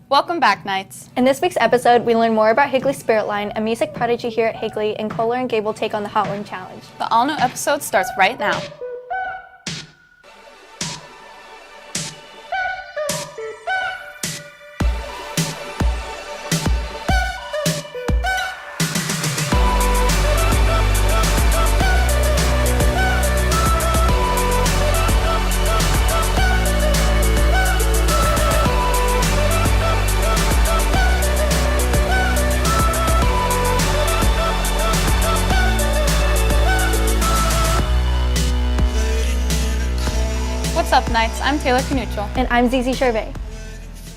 Welcome back, Knights. In this week's episode, we learn more about Higley Spirit Line, a music prodigy here at Higley, and Kohler and Gable take on the Hot Wing Challenge. The all-new episode starts right now. What's up, Knights? I'm Taylor Canuccio. And I'm Zizi Chervais.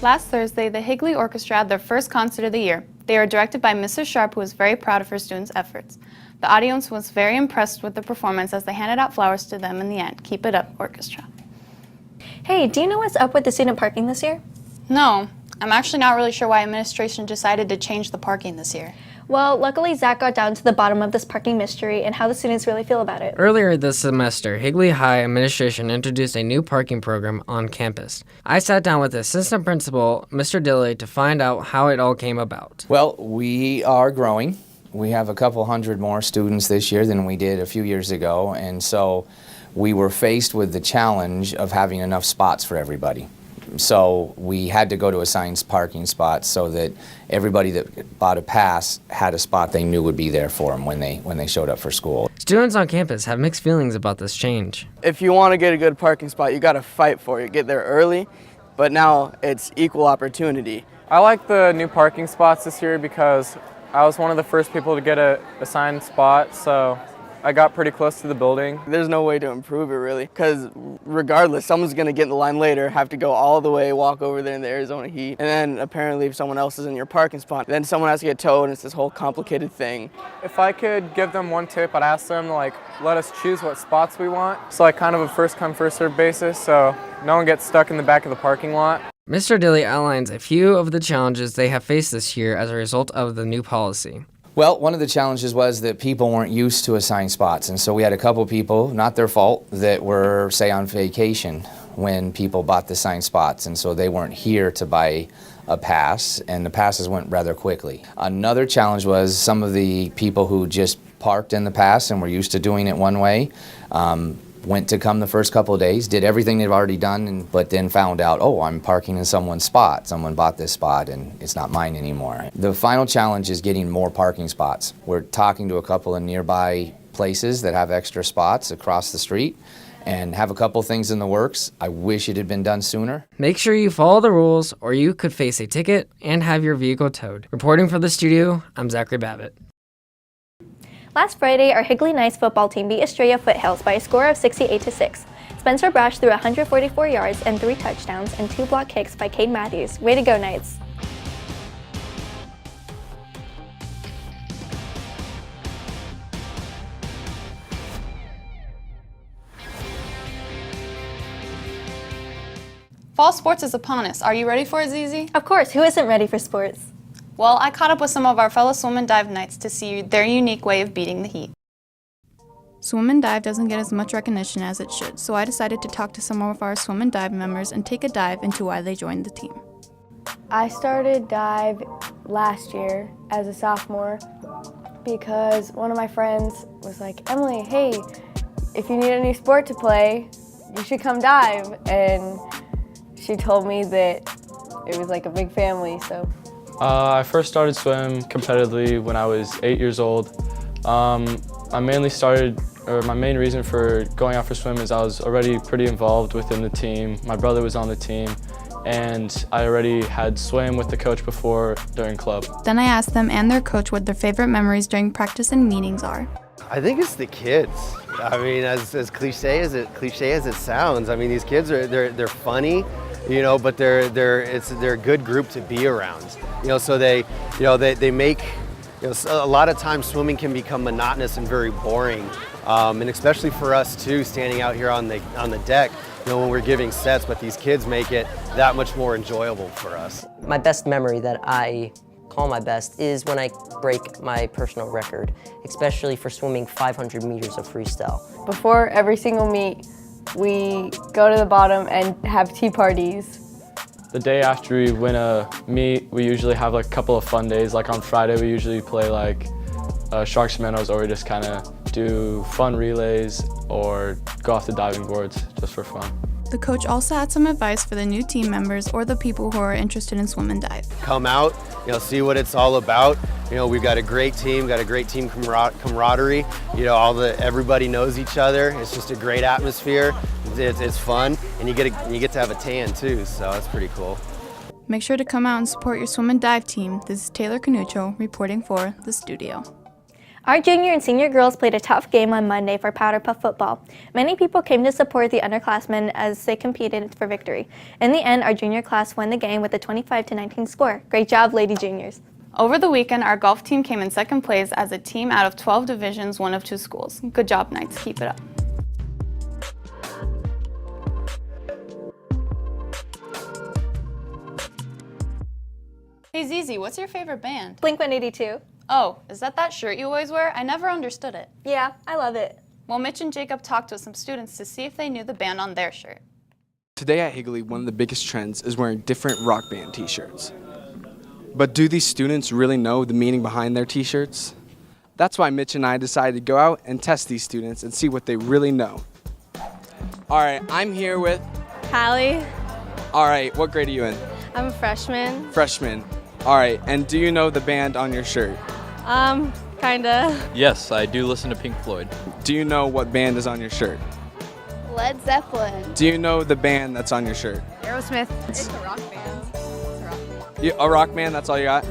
Last Thursday, the Higley Orchestra had their first concert of the year. They were directed by Mrs. Sharp, who was very proud of her students' efforts. The audience was very impressed with the performance as they handed out flowers to them in the end. Keep it up, orchestra. Hey, do you know what's up with the student parking this year? No, I'm actually not really sure why administration decided to change the parking this year. Well, luckily Zach got down to the bottom of this parking mystery and how the students really feel about it. Earlier this semester, Higley High administration introduced a new parking program on campus. I sat down with assistant principal, Mr. Dilley, to find out how it all came about. Well, we are growing. We have a couple hundred more students this year than we did a few years ago, and so we were faced with the challenge of having enough spots for everybody. So we had to go to assigned parking spots so that everybody that bought a pass had a spot they knew would be there for them when they showed up for school. Students on campus have mixed feelings about this change. If you want to get a good parking spot, you got to fight for it. Get there early, but now it's equal opportunity. I like the new parking spots this year because I was one of the first people to get a assigned spot, so I got pretty close to the building. There's no way to improve it really, because regardless, someone's going to get in the line later, have to go all the way, walk over there in the Arizona heat, and then apparently if someone else is in your parking spot, then someone has to get towed, and it's this whole complicated thing. If I could give them one tip, I'd ask them to let us choose what spots we want. So kind of a first come, first served basis, so no one gets stuck in the back of the parking lot. Mr. Dilley outlines a few of the challenges they have faced this year as a result of the new policy. Well, one of the challenges was that people weren't used to assigned spots, and so we had a couple people, not their fault, that were, say, on vacation when people bought the assigned spots, and so they weren't here to buy a pass, and the passes went rather quickly. Another challenge was some of the people who just parked in the pass and were used to doing it one way, went to come the first couple of days, did everything they've already done, but then found out, oh, I'm parking in someone's spot. Someone bought this spot and it's not mine anymore. The final challenge is getting more parking spots. We're talking to a couple of nearby places that have extra spots across the street and have a couple things in the works. I wish it had been done sooner. Make sure you follow the rules or you could face a ticket and have your vehicle towed. Reporting for the studio, I'm Zachary Babbitt. Last Friday, our Higley Knights football team beat Estrella Foothills by a score of 68-6. Spencer Brash threw 144 yards and 3 touchdowns and 2 block kicks by Cade Matthews. Way to go, Knights. Fall sports is upon us. Are you ready for it, Zizi? Of course, who isn't ready for sports? Well, I caught up with some of our fellow swim and dive Knights to see their unique way of beating the heat. Swim and dive doesn't get as much recognition as it should, so I decided to talk to some of our swim and dive members and take a dive into why they joined the team. I started dive last year as a sophomore because one of my friends was like, Emily, hey, if you need a new sport to play, you should come dive. And she told me that it was like a big family, so. I first started swim competitively when I was 8 years old. My main reason for going out for swim is I was already pretty involved within the team. My brother was on the team, and I already had swam with the coach before during club. Then I asked them and their coach what their favorite memories during practice and meetings are. I think it's the kids. I mean, as cliche as it sounds, I mean, these kids they're funny, you know, but they're a good group to be around. You know, so they make, you know, a lot of times swimming can become monotonous and very boring. And especially for us too, standing out here on the deck, you know, when we're giving sets, but these kids make it that much more enjoyable for us. My best memory that I call my best is when I break my personal record, especially for swimming 500 meters of freestyle. Before every single meet, we go to the bottom and have tea parties The day after we win a meet, we usually have like a couple of fun days. Like on Friday, we usually play like Sharks Minnows, or we just kind of do fun relays or go off the diving boards just for fun. The coach also had some advice for the new team members or the people who are interested in swim and dive. Come out, see what it's all about. We've got a great team, camaraderie. Everybody knows each other. It's just a great atmosphere. It's fun, and you get to have a tan too, so that's pretty cool. Make sure to come out and support your swim and dive team. This is Taylor Canuccio reporting for The Studio. Our junior and senior girls played a tough game on Monday for Powder Puff football. Many people came to support the underclassmen as they competed for victory. In the end, our junior class won the game with a 25-19 score. Great job, Lady Juniors. Over the weekend, our golf team came in second place as a team out of 12 divisions, one of 2 schools. Good job, Knights. Keep it up. Hey, Zizi, what's your favorite band? Blink-182. Oh, is that shirt you always wear? I never understood it. Yeah, I love it. Well, Mitch and Jacob talked with some students to see if they knew the band on their shirt. Today at Higley, one of the biggest trends is wearing different rock band t-shirts. But do these students really know the meaning behind their t-shirts? That's why Mitch and I decided to go out and test these students and see what they really know. All right, I'm here with Hallie. All right, what grade are you in? I'm a freshman. Freshman. All right, and do you know the band on your shirt? Kinda. Yes, I do listen to Pink Floyd. Do you know what band is on your shirt? Led Zeppelin. Do you know the band that's on your shirt? Aerosmith. It's a rock band. A rock band, that's all you got?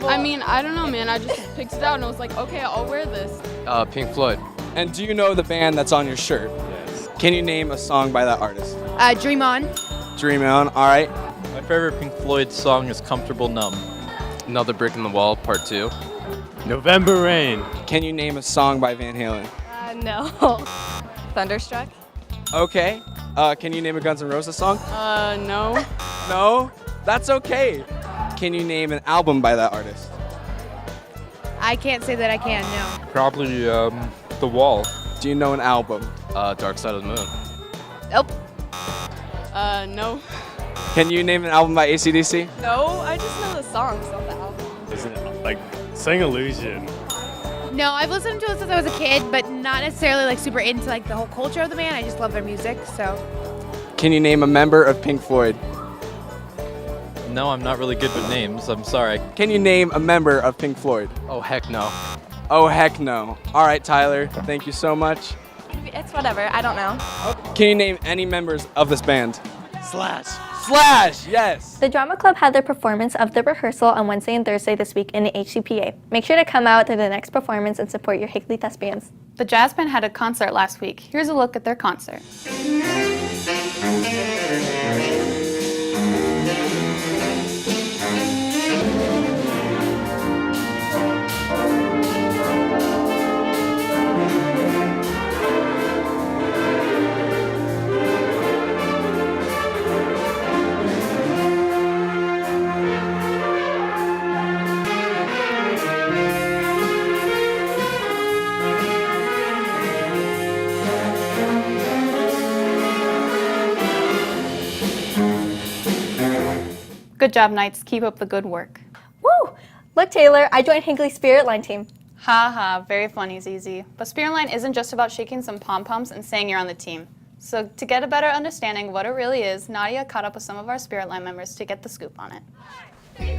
I mean, I don't know, man. I just picked it out and I was like, okay, I'll wear this. Pink Floyd. And do you know the band that's on your shirt? Yes. Can you name a song by that artist? Dream On. Dream On, all right. My favorite Pink Floyd song is Comfortable Numb. Another Brick in the Wall, Part 2. November Rain. Can you name a song by Van Halen? No. Thunderstruck. Okay. Can you name a Guns N' Roses song? No. No? That's okay. Can you name an album by that artist? I can't say that I can, no. Probably The Wall. Do you know an album? Dark Side of the Moon. Nope. No. Can you name an album by AC/DC? No, I just know the songs, not the album. Isn't it like Sing Illusion? No, I've listened to it since I was a kid, but not necessarily like super into like the whole culture of the band. I just love their music, so. Can you name a member of Pink Floyd? No, I'm not really good with names. I'm sorry. Can you name a member of Pink Floyd? Oh, heck no. Oh, heck no. All right, Tyler, thank you so much. It's whatever, I don't know. Can you name any members of this band? Slash. Slash, yes. The Drama Club had their performance of The Rehearsal on Wednesday and Thursday this week in the HCPA. Make sure to come out to the next performance and support your Higley Thespians. The Jazz Band had a concert last week. Here's a look at their concert. Good job, Knights. Keep up the good work. Woo! Look, Taylor, I joined Higley's Spirit Line team. Ha ha, very funny, Zizi. But Spirit Line isn't just about shaking some pom-poms and saying you're on the team. So to get a better understanding of what it really is, Nadia caught up with some of our Spirit Line members to get the scoop on it.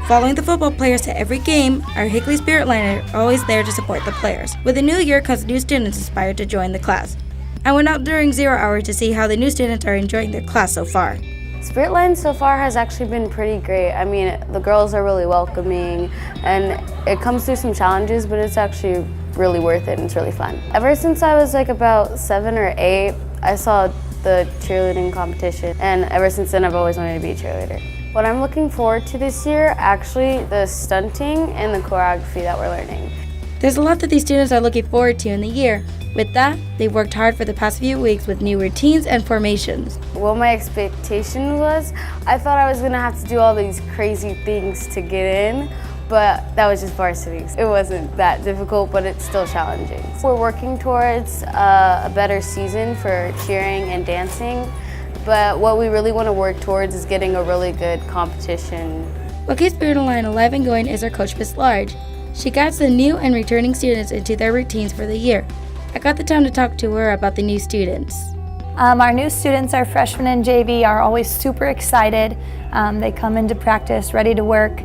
Following the football players to every game, our Higley Spirit Line are always there to support the players. With the new year comes new students inspired to join the class. I went out during 0 hour to see how the new students are enjoying their class so far. Spirit Line so far has actually been pretty great. I mean, the girls are really welcoming and it comes through some challenges, but it's actually really worth it and it's really fun. Ever since I was like about 7 or 8, I saw the cheerleading competition and ever since then I've always wanted to be a cheerleader. What I'm looking forward to this year, actually the stunting and the choreography that we're learning. There's a lot that these students are looking forward to in the year. With that, they've worked hard for the past few weeks with new routines and formations. What my expectation was, I thought I was going to have to do all these crazy things to get in, but that was just varsity. It wasn't that difficult, but it's still challenging. We're working towards a better season for cheering and dancing. but what we really want to work towards is getting a really good competition. What keeps Spirit Line alive and going is our coach, Miss Large. She guides the new and returning students into their routines for the year. I got the time to talk to her about the new students. Our new students, our freshmen in JV, are always super excited. They come into practice ready to work.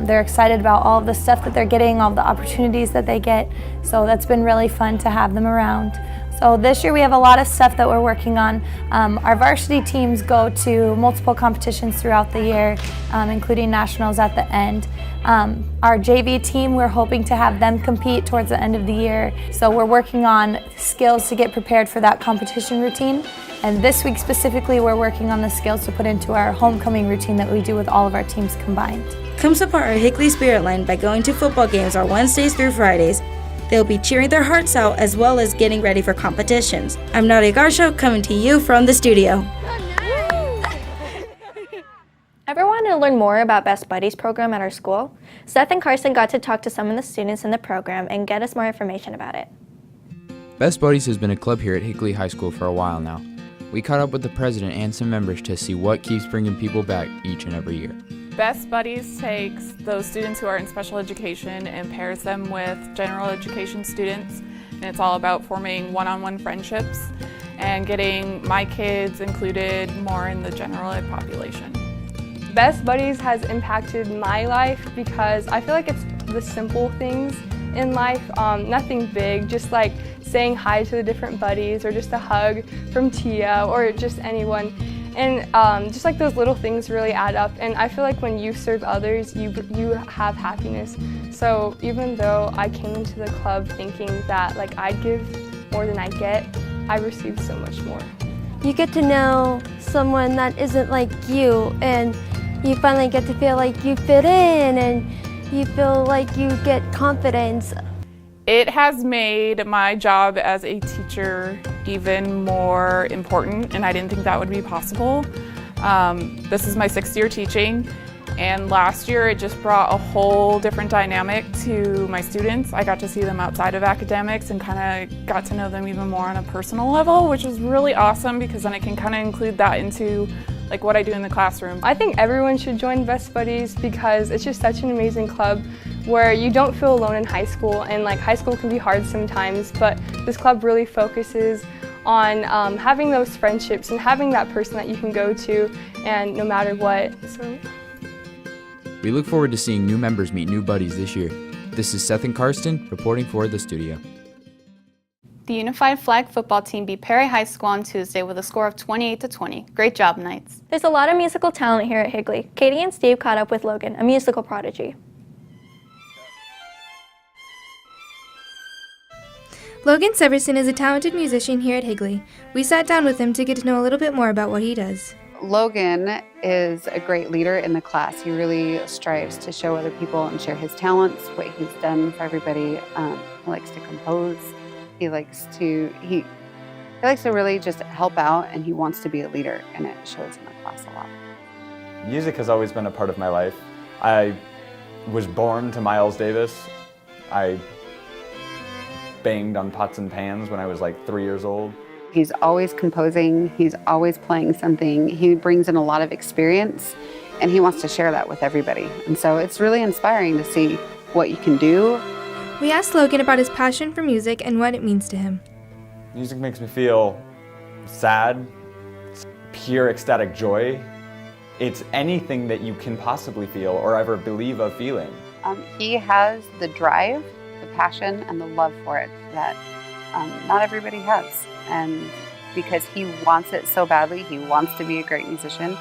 They're excited about all of the stuff that they're getting, all the opportunities that they get. So that's been really fun to have them around. So this year we have a lot of stuff that we're working on. Our varsity teams go to multiple competitions throughout the year, including nationals at the end. Our JV team, we're hoping to have them compete towards the end of the year. So we're working on skills to get prepared for that competition routine. And this week specifically, we're working on the skills to put into our homecoming routine that we do with all of our teams combined. Come support our Higley Spirit Line by going to football games on Wednesdays through Fridays. They'll be cheering their hearts out as well as getting ready for competitions. I'm Nadia Garshow coming to you from the studio. Ever wanted to learn more about Best Buddies program at our school? Seth and Carson got to talk to some of the students in the program and get us more information about it. Best Buddies has been a club here at Higley High School for a while now. We caught up with the president and some members to see what keeps bringing people back each and every year. Best Buddies takes those students who are in special education and pairs them with general education students, and it's all about forming one-on-one friendships and getting my kids included more in the general ed population. Best Buddies has impacted my life because I feel like it's the simple things in life, nothing big, just like saying hi to the different buddies or just a hug from Tia or just anyone. And just like those little things really add up, and I feel like when you serve others, you have happiness. So even though I came into the club thinking that like I'd give more than I get, I received so much more. You get to know someone that isn't like you, and you finally get to feel like you fit in, and you feel like you get confidence. It has made my job as a teacher even more important, and I didn't think that would be possible. This is my 6th year teaching, and last year it just brought a whole different dynamic to my students. I got to see them outside of academics and kind of got to know them even more on a personal level, which was really awesome because then I can kind of include that into like what I do in the classroom. I think everyone should join Best Buddies because it's just such an amazing club where you don't feel alone in high school, and like high school can be hard sometimes, but this club really focuses on having those friendships and having that person that you can go to and no matter what. So We look forward to seeing new members meet new buddies this year. This is Seth and Karsten reporting for the studio. The Unified Flag football team beat Perry High School on Tuesday with a score of 28-20. Great job, Knights. There's a lot of musical talent here at Higley. Katie and Steve caught up with Logan, a musical prodigy. Logan Severson is a talented musician here at Higley. We sat down with him to get to know a little bit more about what he does. Logan is a great leader in the class. He really strives to show other people and share his talents, what he's done for everybody. He likes to compose. He likes to really just help out, and he wants to be a leader, and it shows in the class a lot. Music has always been a part of my life. I was born to Miles Davis. I banged on pots and pans when I was like 3 years old. He's always composing, he's always playing something. He brings in a lot of experience, and he wants to share that with everybody. And so it's really inspiring to see what you can do. We asked Logan about his passion for music and what it means to him. Music makes me feel sad. It's pure ecstatic joy. It's anything that you can possibly feel or ever believe of feeling. He has the drive, the passion, and the love for it that not everybody has. And because he wants it so badly, he wants to be a great musician,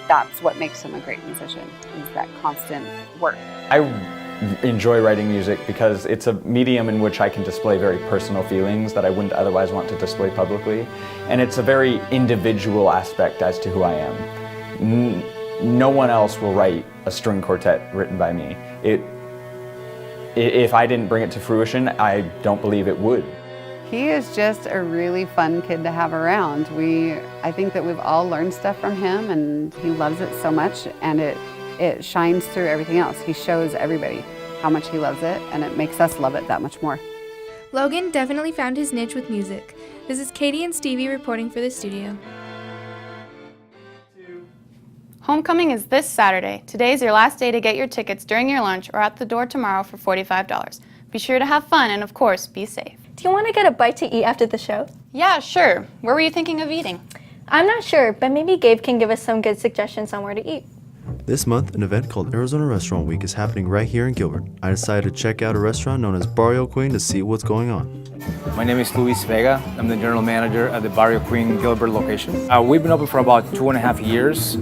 that's what makes him a great musician, is that constant work. I enjoy writing music because it's a medium in which I can display very personal feelings that I wouldn't otherwise want to display publicly. And it's a very individual aspect as to who I am. No one else will write a string quartet written by me. If I didn't bring it to fruition, I don't believe it would. He is just a really fun kid to have around. I think that we've all learned stuff from him, and he loves it so much, and it shines through everything else. He shows everybody how much he loves it, and it makes us love it that much more. Logan definitely found his niche with music. This is Katie and Stevie reporting for the studio. Homecoming is this Saturday. Today is your last day to get your tickets during your lunch or at the door tomorrow for $45. Be sure to have fun and, of course, be safe. Do you want to get a bite to eat after the show? Yeah, sure. Where were you thinking of eating? I'm not sure, but maybe Gabe can give us some good suggestions on where to eat. This month, an event called Arizona Restaurant Week is happening right here in Gilbert. I decided to check out a restaurant known as Barrio Queen to see what's going on. My name is Luis Vega. I'm the general manager at the Barrio Queen Gilbert location. We've been open for about 2.5 years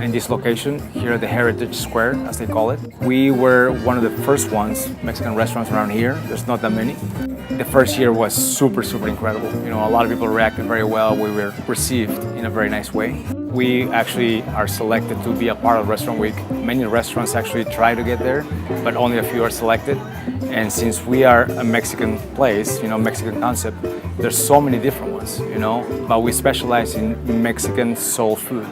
in this location here at the Heritage Square, as they call it. We were one of the first Mexican restaurants around here. There's not that many. The first year was super incredible. You know, a lot of people reacted very well. We were received in a very nice way. We actually are selected to be a part of Restaurant Week. Many restaurants actually try to get there, but only a few are selected. And since we are a Mexican place, you know, Mexican concept, there's so many different ones, you know, but we specialize in Mexican soul food,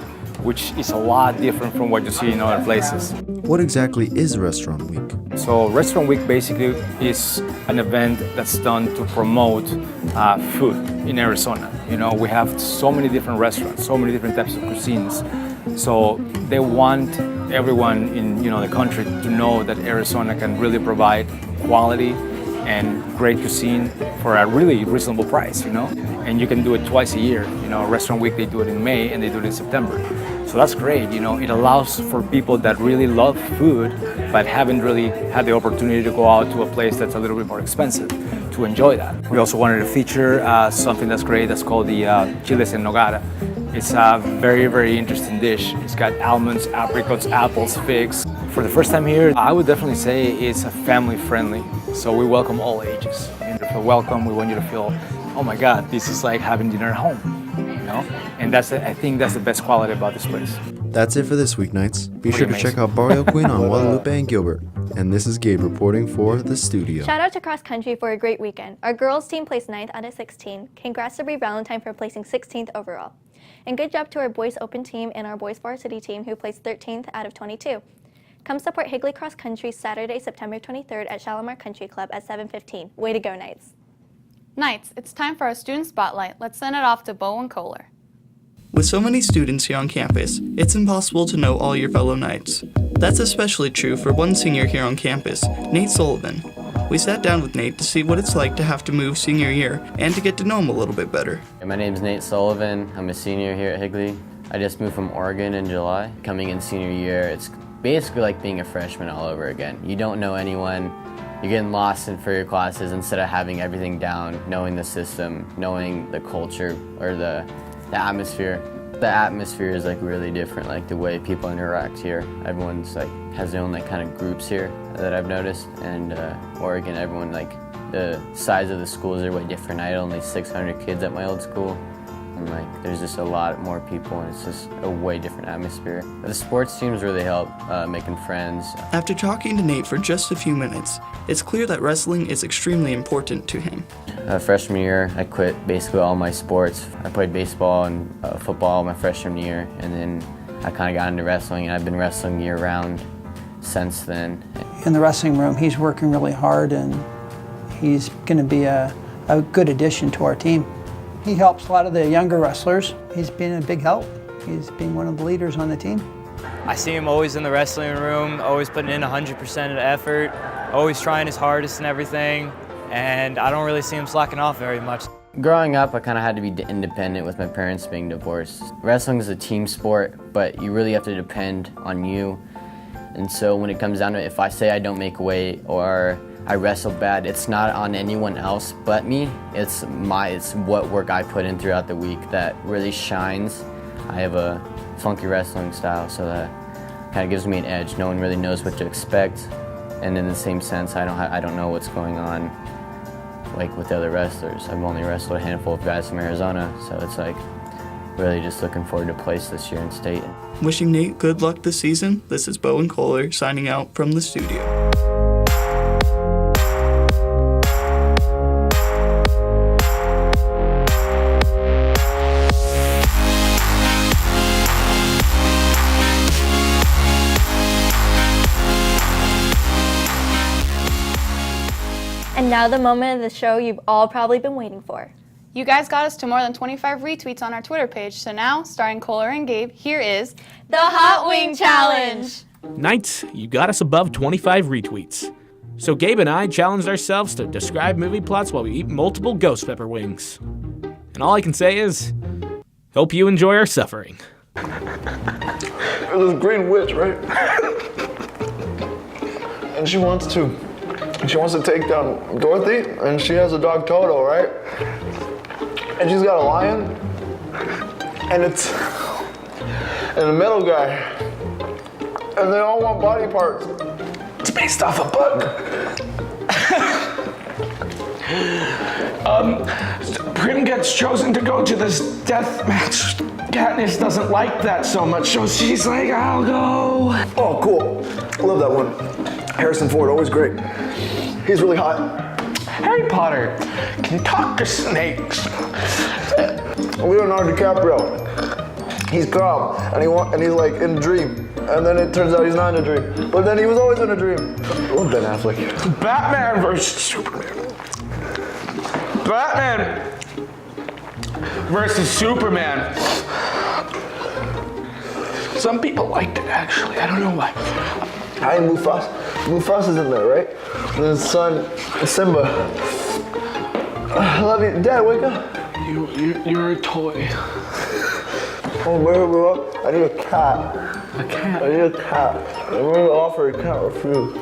which is a lot different from what you see in other places. What exactly is Restaurant Week? So Restaurant Week basically is an event that's done to promote food in Arizona. You know, we have so many different restaurants, so many different types of cuisines. So they want everyone in the country to know that Arizona can really provide quality and great cuisine for a really reasonable price, you know? And you can do it twice a year. You know, Restaurant Week, they do it in May and they do it in September. So that's great, you know, it allows for people that really love food but haven't really had the opportunity to go out to a place that's a little bit more expensive to enjoy that. We also wanted to feature something that's great that's called the chiles en nogada. It's a very interesting dish. It's got almonds, apricots, apples, figs. For the first time here, I would definitely say it's a family friendly. So we welcome all ages. And to feel welcome, we want you to feel, oh my God, this is like having dinner at home, you know? And I think that's the best quality about this place. That's it for this week, Knights. Be sure to check out Barrio Queen on Guadalupe and Gilbert. And this is Gabe reporting for the studio. Shout out to cross country for a great weekend. Our girls team placed 9th out of 16. Congrats to Brie Valentine for placing 16th overall. And good job to our boys open team and our boys varsity team who placed 13th out of 22. Come support Higley Cross Country Saturday, September 23rd at Shalimar Country Club at 7:15. Way to go, Knights. Knights, it's time for our student spotlight. Let's send it off to Bowen Kohler. With so many students here on campus, it's impossible to know all your fellow Knights. That's especially true for one senior here on campus, Nate Sullivan. We sat down with Nate to see what it's like to have to move senior year and to get to know him a little bit better. My name's Nate Sullivan. I'm a senior here at Higley. I just moved from Oregon in July. Coming in senior year, it's basically like being a freshman all over again. You don't know anyone. You're getting lost for your classes instead of having everything down, knowing the system, knowing the culture or the atmosphere. The atmosphere is like really different, like the way people interact here. Everyone's like has their own like kind of groups here that I've noticed. And Oregon, everyone like the size of the schools are way different. I had only 600 kids at my old school. And like there's just a lot more people and it's just a way different atmosphere. The sports teams really help making friends. After talking to Nate for just a few minutes, it's clear that wrestling is extremely important to him. Freshman year, I quit basically all my sports. I played baseball and football my freshman year, and then I kind of got into wrestling, and I've been wrestling year-round since then. In the wrestling room, he's working really hard, and he's going to be a good addition to our team. He helps a lot of the younger wrestlers. He's been a big help. He's been one of the leaders on the team. I see him always in the wrestling room, always putting in 100% of the effort, always trying his hardest and everything, and I don't really see him slacking off very much. Growing up, I kind of had to be independent with my parents being divorced. Wrestling is a team sport, but you really have to depend on you. And so when it comes down to it, if I say I don't make weight or I wrestle bad, it's not on anyone else but me. It's what work I put in throughout the week that really shines. I have a funky wrestling style, so that kind of gives me an edge. No one really knows what to expect, and in the same sense, I don't know what's going on like with the other wrestlers. I've only wrestled a handful of guys from Arizona, so it's like really just looking forward to place this year in state. Wishing Nate good luck this season, this is Bowen Kohler signing out from the studio. And now the moment of the show you've all probably been waiting for. You guys got us to more than 25 retweets on our Twitter page, so now, starring Kohler and Gabe, here is the Hot Wing Challenge. Knights, you got us above 25 retweets. So Gabe and I challenged ourselves to describe movie plots while we eat multiple ghost pepper wings. And all I can say is, hope you enjoy our suffering. There's this green witch, right? And she wants to take down Dorothy, and she has a dog Toto, right? And she's got a lion, and a middle guy, and they all want body parts. It's based off a book. Prim gets chosen to go to this death match. Katniss doesn't like that so much, so she's like, I'll go. Oh, cool. Love that one. Harrison Ford, always great. He's really hot. Harry Potter can talk to snakes. Leonardo DiCaprio. He's calm, and he's like in a dream. And then it turns out he's not in a dream. But then he was always in a dream. I love Ben Affleck. Batman versus Superman. Batman versus Superman. Some people liked it, actually. I don't know why. Hi, Mufasa. Mufasa's in there, right? And his son, Simba. I love you. Dad, wake up. You're a toy. Oh, I need a cat. A cat? I need a cat. I'm going to offer a cat or food.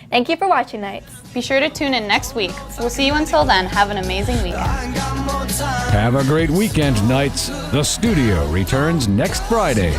Thank you for watching, Knights. Be sure to tune in next week. We'll see you until then. Have an amazing weekend. Have a great weekend, Knights. The studio returns next Friday.